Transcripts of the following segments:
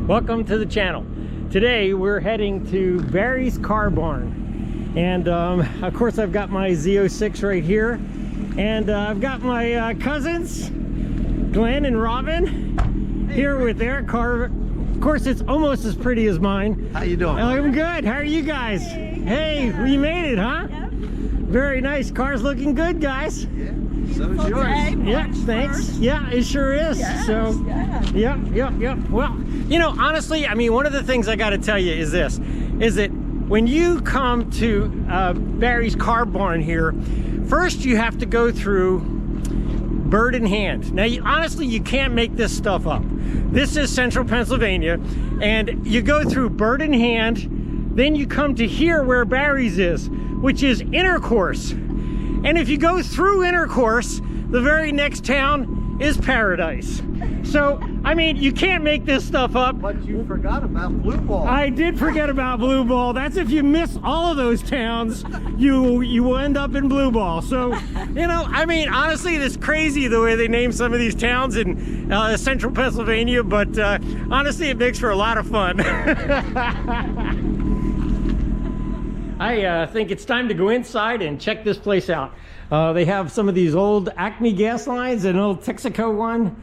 Welcome to the channel. Today we're heading to Barry's Car Barn, and of course I've got my Z06 right here, and I've got my cousins Glenn and Robin here with their car. Of course it's almost as pretty as mine. How you doing? I'm good. How are you guys? Hey, we made it, huh? Yep. Very nice. Car's looking good, guys. Yeah, so is yours. Yeah, thanks. Yeah, it sure is. Yes, so, yeah. Yep. Well, you know, honestly, I mean, one of the things I got to tell you is this, is that when you come to Barry's Car Barn here, first you have to go through bird in hand. Now, honestly, you can't make this stuff up. This is central Pennsylvania, and you go through bird in hand, then you come to here where Barry's is, which is Intercourse. And if you go through Intercourse, the very next town is Paradise. So, I mean, you can't make this stuff up. But you forgot about Blue Ball. I did forget about Blue Ball. That's if you miss all of those towns, you will end up in Blue Ball. So, you know, I mean, honestly, it's crazy the way they name some of these towns in central Pennsylvania, but honestly, it makes for a lot of fun. I think it's time to go inside and check this place out. They have some of these old Acme gas lines, an old Texaco one.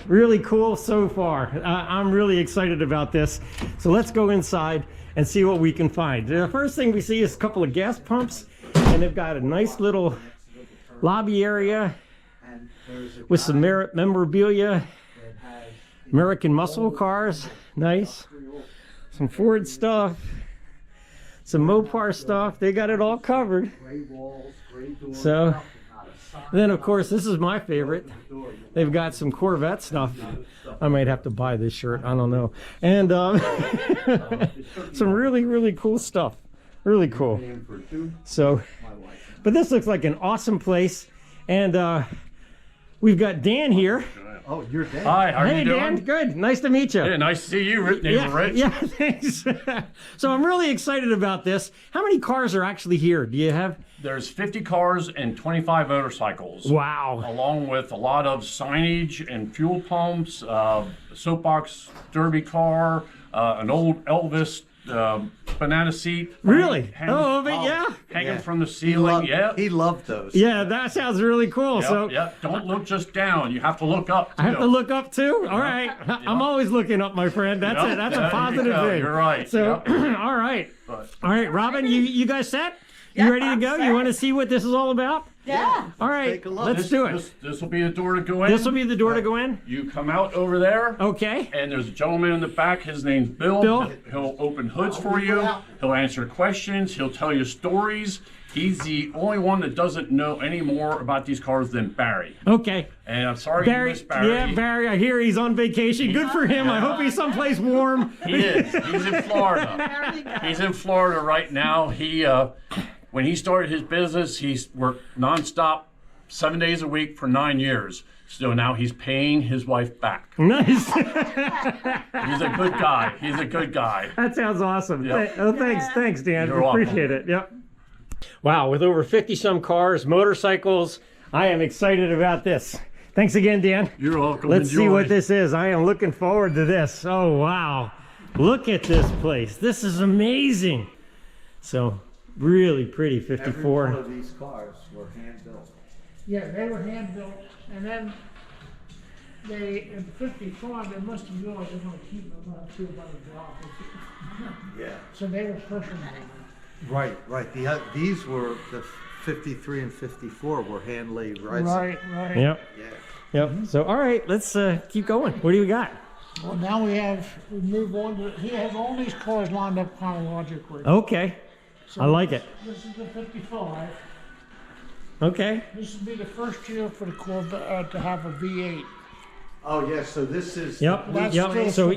Really cool so far. I'm really excited about this. So let's go inside and see what we can find. The first thing we see is a couple of gas pumps, and they've got a nice little lobby area with some memorabilia, American muscle cars, nice. Some Ford stuff, some Mopar stuff. They got it all covered. So then, of course, this is my favorite. They've got some Corvette stuff. I might have to buy this shirt. I don't know. And some really cool stuff. Really cool. So, but this looks like an awesome place. And we've got Dan here. Oh, you're Dan. Hi, how are you doing? Hey, Dan. Good. Nice to meet you. Yeah, nice to see you, Rich. Yeah, thanks. So I'm really excited about this. How many cars are actually here? Do you have? There's 50 cars and 25 motorcycles. Wow. Along with a lot of signage and fuel pumps, soapbox derby car, an old Elvis banana seat. Really? Hanging from the ceiling. He loved those. Yeah, that sounds really cool. Don't look just down. You have to look up, too. I have to look up too? All right. I'm always looking up, my friend. That's it. That's a positive thing. You're right. So, all right. All right, Robin, you guys set? You ready to go? You want to see what this is all about? Yeah. All right, let's do it. This will be the door to go in. This will be the door to go in? You come out over there. Okay. And there's a gentleman in the back. His name's Bill. He'll open hoods for you. He'll answer questions. He'll tell you stories. He's the only one that doesn't know any more about these cars than Barry. Okay. And I'm sorry you missed Barry. Yeah, Barry, I hear he's on vacation. Good for him. I hope he's someplace warm. He is. He's in Florida. He's in Florida right now. When he started his business, he's worked nonstop 7 days a week for 9 years. So now he's paying his wife back. Nice. He's a good guy. He's a good guy. That sounds awesome. Yep. Thanks, Dan. You're Appreciate welcome. it. Yep. Wow, with over 50-some cars, motorcycles, I am excited about this. Thanks again, Dan. You're welcome. Let's Enjoy. see what this is. I am looking forward to this. Oh, wow. Look at this place. This is amazing. So, really pretty 54. Every one of these cars were hand built. Yeah, they were hand built, and then they, in 54, they must have realized they're going to keep them on to about a job. Yeah. So they were pushing them. Right. These were the 53 and 54 were hand laid right. Right. Yep. Yeah. So, all right, let's keep going. What do we got? Well, now we move on to, he has all these cars lined up chronologically. Okay. So I like it. This is the 55. Okay. This will be the first year for the Corvette to have a V8. Oh yeah. So this is. Yep. So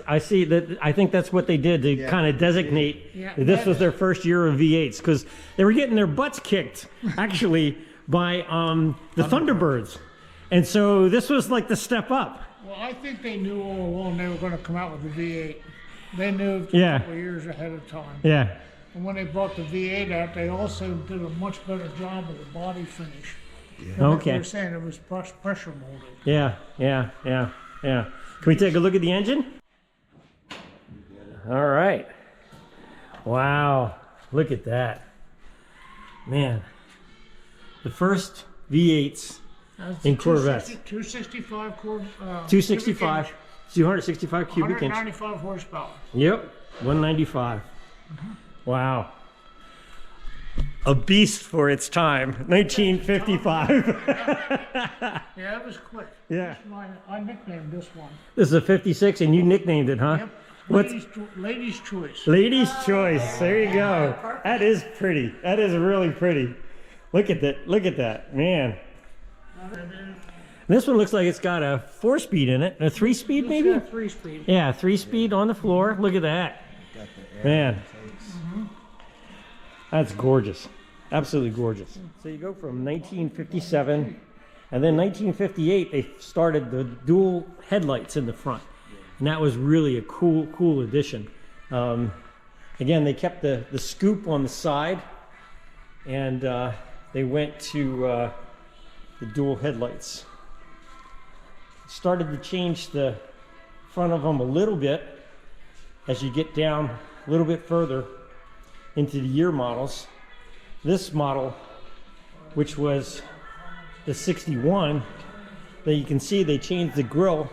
I see that. I think that's what they did to kind of designate that this was their first year of V8s, because they were getting their butts kicked actually by the Thunderbirds, and so this was like the step up. Well, I think they knew all along they were going to come out with the V8. They knew Yeah. a couple of years ahead of time. Yeah. And when they brought the V8 out, they also did a much better job of the body finish. Yeah. Okay. They were saying it was pressure molded. Yeah. Can we take a look at the engine? All right. Wow. Look at that. Man. The first V8s in Corvettes. 265 265. 265 cubic inch. 195 horsepower. Yep. 195. Wow. A beast for its time. 1955. Yeah, it was quick. Yeah. I nicknamed this one. This is a 56 and you nicknamed it, huh? Yep. What's Ladies' choice. Ladies' choice? There you go. That is pretty. That is really pretty. Look at that. Look at that. Man. This one looks like it's got a 4-speed in it. A 3-speed maybe? Yeah, 3-speed. Yeah, 3-speed on the floor. Look at that. Man. That's gorgeous. Absolutely gorgeous. So you go from 1957, and then 1958 they started the dual headlights in the front. And that was really a cool addition. Again, they kept the scoop on the side, and they went to the dual headlights. Started to change the front of them a little bit as you get down a little bit further into the year models. This model, which was the 61, that you can see they changed the grille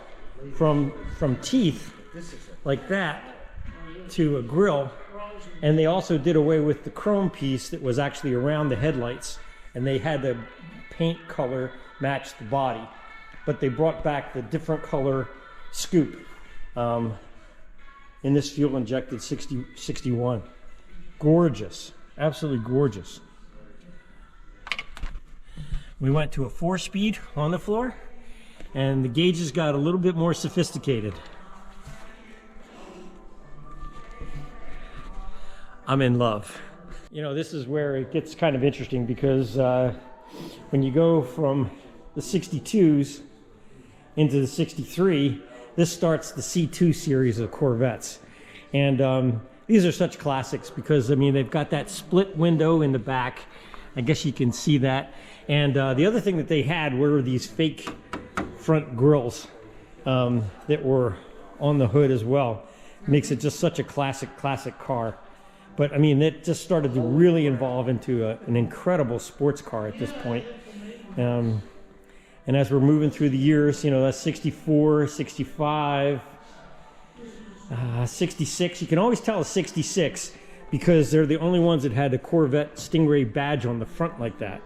from teeth like that to a grille, and they also did away with the chrome piece that was actually around the headlights, and they had the paint color match the body, but they brought back the different color scoop in this fuel injected 61. Gorgeous, absolutely gorgeous. We went to a 4-speed on the floor, and the gauges got a little bit more sophisticated. I'm in love. You know, this is where it gets kind of interesting, because when you go from the 62s into the 63, this starts the C2 series of Corvettes. And these are such classics because, I mean, they've got that split window in the back. I guess you can see that. And the other thing that they had were these fake front grills that were on the hood as well. Makes it just such a classic car. But I mean, it just started to really evolve into an incredible sports car at this point. And as we're moving through the years, you know, that's 64, 65, 66. You can always tell a 66 because they're the only ones that had the Corvette Stingray badge on the front like that.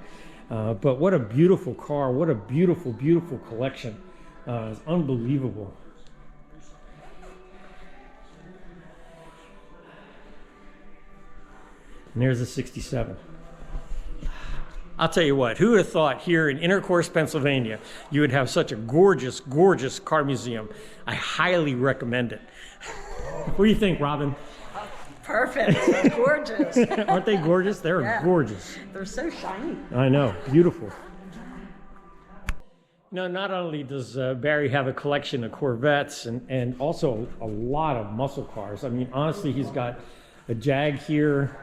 But what a beautiful car. What a beautiful, beautiful collection. It's unbelievable. And there's a 67. I'll tell you what, who would have thought here in INTERCOURSE, Pennsylvania, you would have such a gorgeous, gorgeous car museum. I highly recommend it. What do you think, Robin? Perfect. Gorgeous. Aren't they gorgeous? They're gorgeous. They're so shiny. I know. Beautiful. No, not only does Barry have a collection of Corvettes and also a lot of muscle cars. I mean, honestly, he's got a Jag here.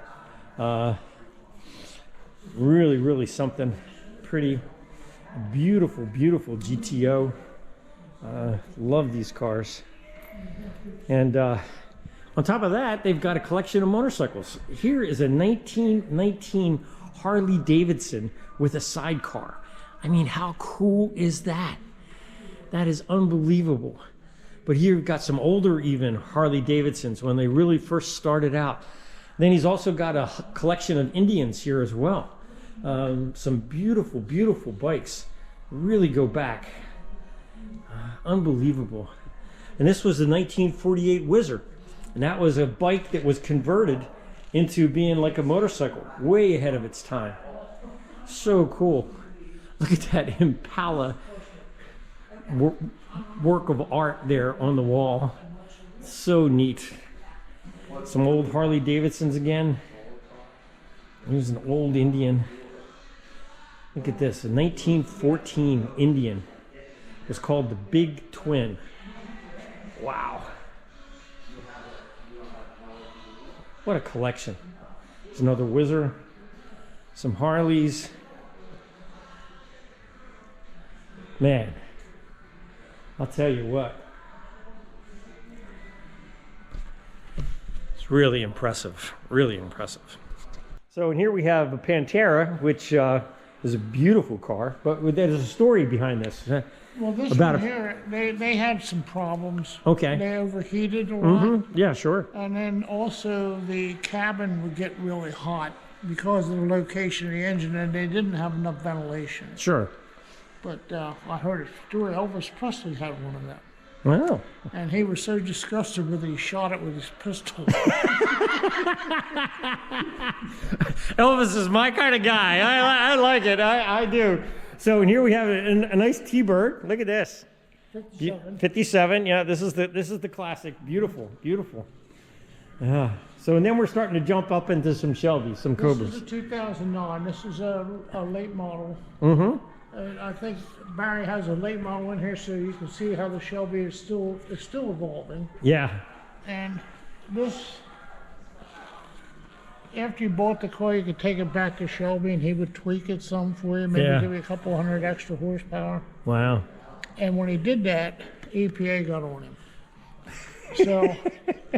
Really, really something pretty. Beautiful, beautiful GTO. Love these cars. And on top of that, they've got a collection of motorcycles. Here is a 1919 Harley Davidson with a sidecar. I mean, how cool is that? That is unbelievable. But here we've got some older even Harley Davidsons when they really first started out. Then he's also got a collection of Indians here as well. Some beautiful, beautiful bikes. Really go back. Unbelievable. And this was the 1948 Wizard. And that was a bike that was converted into being like a motorcycle. Way ahead of its time. So cool. Look at that Impala work of art there on the wall. So neat. Some old Harley Davidsons again. Here's an old Indian. Look at this, a 1914 Indian. It was called the Big Twin. Wow. What a collection. There's another Whizzer, some Harleys. Man, I'll tell you what. It's really impressive, really impressive. So here we have a Pantera, which is a beautiful car, but there's a story behind this. Well, this About one here, they had some problems. Okay. They overheated a lot. Yeah, sure. And then also the cabin would get really hot because of the location of the engine, and they didn't have enough ventilation. Sure. But I heard a story, Elvis Presley had one of them. Wow. And he was so disgusted with it, he shot it with his pistol. Elvis is my kind of guy. I like it. I do. So here we have a nice T-Bird. Look at this. 57. 57. Yeah, this is the classic. Beautiful, beautiful. Yeah. So and then we're starting to jump up into some Shelbys, some Cobras. This is a 2009. This is a late model. I think Barry has a late model in here, so you can see how the Shelby is still evolving. Yeah. And this, after you bought the car, you could take it back to Shelby, and he would tweak it some for you, maybe give you a couple hundred extra horsepower. Wow. And when he did that, EPA got on him. So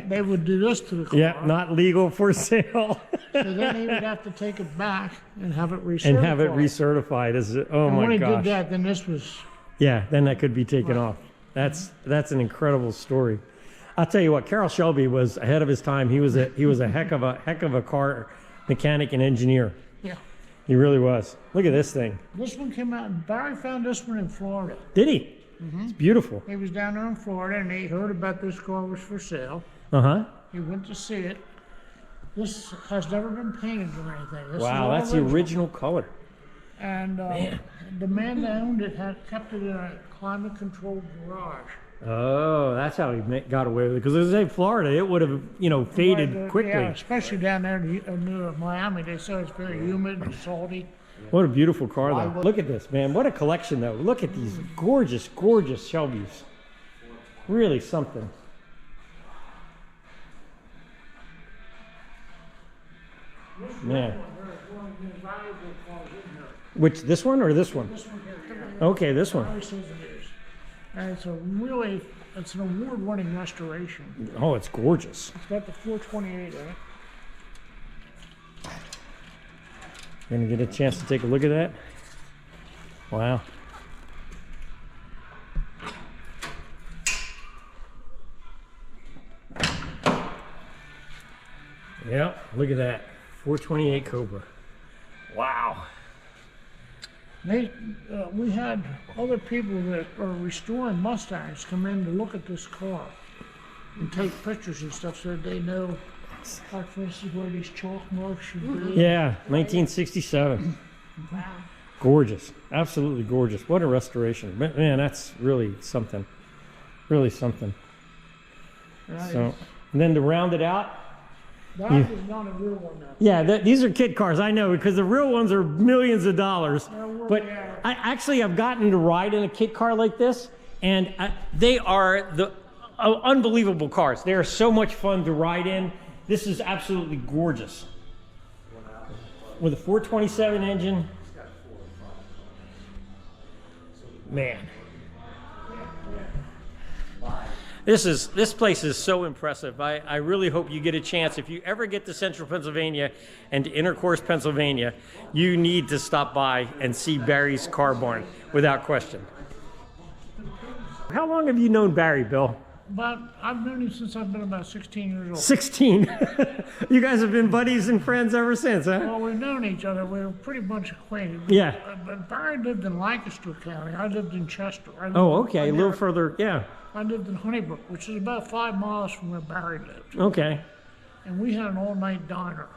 they would do this to the car. Yeah, not legal for sale. So then he would have to take it back and have it recertified. And have it recertified as oh and my gosh. when he did that, then this was. Yeah, then that could be taken off. That's an incredible story. I'll tell you what, Carroll Shelby was ahead of his time. He was a heck of a car mechanic and engineer. Yeah. He really was. Look at this thing. This one came out, and Barry found this one in Florida. Did he? It's beautiful. He was down there in Florida, and he heard about this car was for sale. He went to see it. This has never been painted or anything. This Wow, is that's the original color. And the man that owned it had kept it in a climate-controlled garage. Oh, that's how he got away with it. Because as I say, Florida, it would have, faded quickly. Yeah, especially down there near Miami. They say it's very humid and salty. What a beautiful car, though. Look at this, man. What a collection, though. Look at these gorgeous, gorgeous Shelbys. Really something. Man. Which, this one or this one? This one here. Okay, this one. Barry says it is. And it's an award-winning restoration. Oh, it's gorgeous. It's got the 428 in it. Gonna get a chance to take a look at that. Wow. Yeah, look at that. 428 Cobra. Wow. We had other people that are restoring Mustangs come in to look at this car and take pictures and stuff so that they know, like for instance, where these chalk marks should be. Yeah, 1967. Gorgeous. Absolutely gorgeous. What a restoration. Man, that's really something. Really something. Right. So, and then to round it out, That is not a real one now. yeah, these are kit cars, I know, because the real ones are millions of dollars. But I've gotten to ride in a kit car like this, and they are the unbelievable cars. They are so much fun to ride in. This is absolutely gorgeous. With a 427 engine. Man. This place is so impressive. I really hope you get a chance. If you ever get to Central Pennsylvania and to Intercourse, Pennsylvania, you need to stop by and see Barry's Car Barn, without question. How long have you known Barry, Bill? But I've known him since I've been about 16 years old. 16. You guys have been buddies and friends ever since, huh? Well, we've known each other. We were pretty much acquainted. Yeah. But Barry lived in Lancaster County. I lived in Chester. Oh, okay. A little further, yeah. I lived in Honeybrook, which is about 5 miles from where Barry lived. Okay. And we had an all-night diner.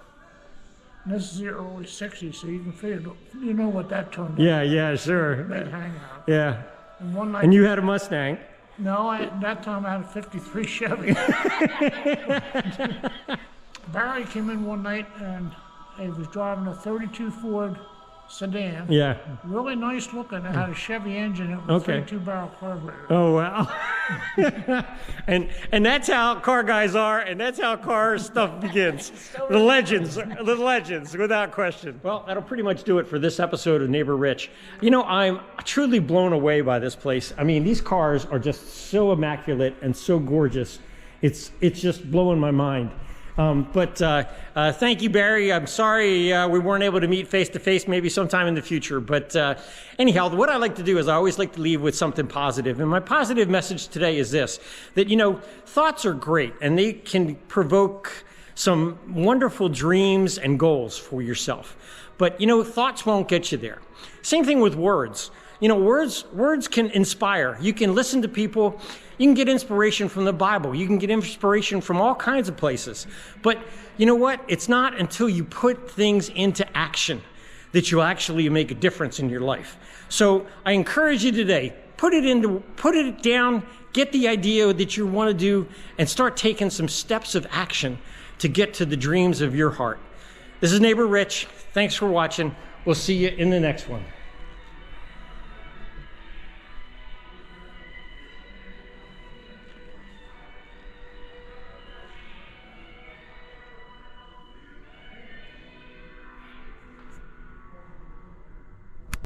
And this is the early 60s, so you can figure, you know what that turned out. Yeah, sure. Big hangout. Yeah. And one night, And you had a Mustang. no, at that time I had a 53 Chevy. Barry came in one night and he was driving a 32 Ford sedan. Yeah. Really nice looking. It had a Chevy engine. It was Okay. 32-barrel carburetor. Oh, wow. and that's how car guys are, and that's how car stuff begins. The legends, without question. Well, that'll pretty much do it for this episode of Neighbor Rich. You know, I'm truly blown away by this place. I mean, these cars are just so immaculate and so gorgeous. It's just blowing my mind. Thank you, Barry. I'm sorry we weren't able to meet face to face, maybe sometime in the future. But anyhow, what I like to do is I always like to leave with something positive. And my positive message today is this, that, you know, thoughts are great and they can provoke some wonderful dreams and goals for yourself. But, you know, thoughts won't get you there. Same thing with words. You know, words can inspire. You can listen to people. You can get inspiration from the Bible. You can get inspiration from all kinds of places. But you know what? It's not until you put things into action that you'll actually make a difference in your life. So I encourage you today, put it down, get the idea that you want to do, and start taking some steps of action to get to the dreams of your heart. This is Neighbor Rich. Thanks for watching. We'll see you in the next one.